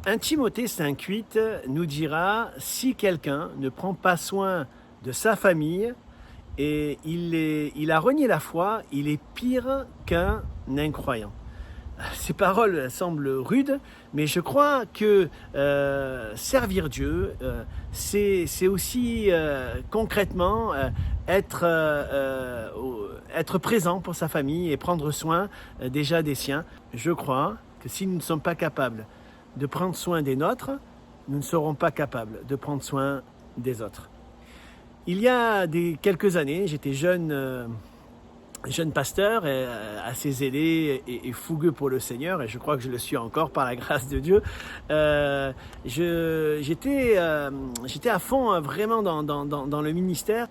1 Timothée 5,8 nous dira: si quelqu'un ne prend pas soin de sa famille et il a renié la foi, il est pire qu'un incroyant. Ces paroles semblent rudes, mais je crois que servir Dieu, c'est aussi concrètement être présent pour sa famille et prendre soin déjà des siens. Je crois que si nous ne sommes pas capables de prendre soin des nôtres, nous ne serons pas capables de prendre soin des autres. Il y a quelques années, j'étais jeune pasteur, assez zélé et fougueux pour le Seigneur, et je crois que je le suis encore par la grâce de Dieu. J'étais à fond vraiment dans le ministère.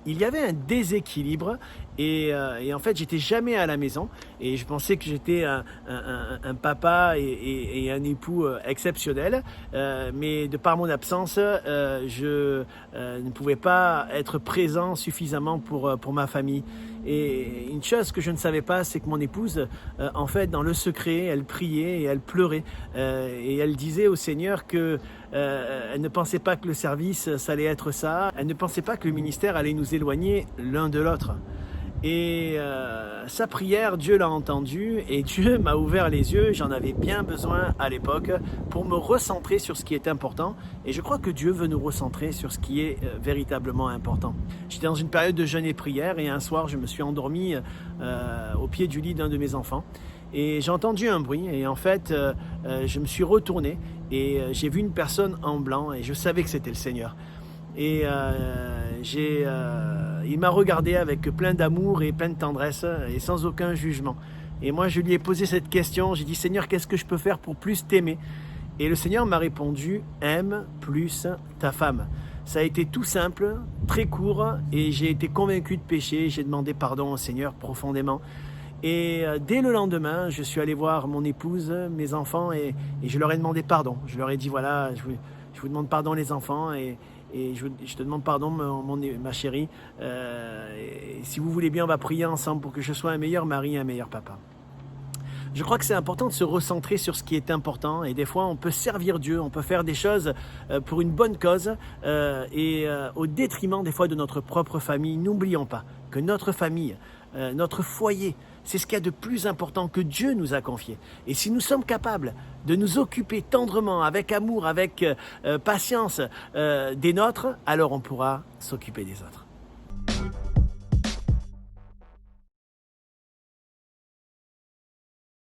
Il y avait un déséquilibre et en fait j'étais jamais à la maison et je pensais que j'étais un papa et un époux exceptionnel, mais de par mon absence je ne pouvais pas être présent suffisamment pour ma famille. Et une chose que je ne savais pas, c'est que mon épouse, en fait, dans le secret, elle priait et elle pleurait, et elle disait au Seigneur que elle ne pensait pas que le service, ça allait être ça. Elle ne pensait pas que le ministère allait nous éloigner l'un de l'autre. Et sa prière, Dieu l'a entendue et Dieu m'a ouvert les yeux. J'en avais bien besoin à l'époque pour me recentrer sur ce qui est important. Et je crois que Dieu veut nous recentrer sur ce qui est véritablement important. J'étais dans une période de jeûne et prière et un soir, je me suis endormi au pied du lit d'un de mes enfants. Et j'ai entendu un bruit et en fait, je me suis retourné et j'ai vu une personne en blanc et je savais que c'était le Seigneur. Et il m'a regardé avec plein d'amour et plein de tendresse et sans aucun jugement. Et moi, je lui ai posé cette question. J'ai dit: Seigneur, qu'est-ce que je peux faire pour plus t'aimer? Et le Seigneur m'a répondu: aime plus ta femme. Ça a été tout simple, très court, et j'ai été convaincu de péché. J'ai demandé pardon au Seigneur profondément. Et dès le lendemain, je suis allé voir mon épouse, mes enfants, et je leur ai demandé pardon. Je leur ai dit: voilà, je vous demande pardon les enfants, et je te demande pardon ma chérie. Et si vous voulez bien, on va prier ensemble pour que je sois un meilleur mari, un meilleur papa. Je crois que c'est important de se recentrer sur ce qui est important, et des fois on peut servir Dieu, on peut faire des choses pour une bonne cause et au détriment des fois de notre propre famille. N'oublions pas que notre famille, notre foyer, c'est ce qu'il y a de plus important que Dieu nous a confié. Et si nous sommes capables de nous occuper tendrement, avec amour, avec patience des nôtres, alors on pourra s'occuper des autres.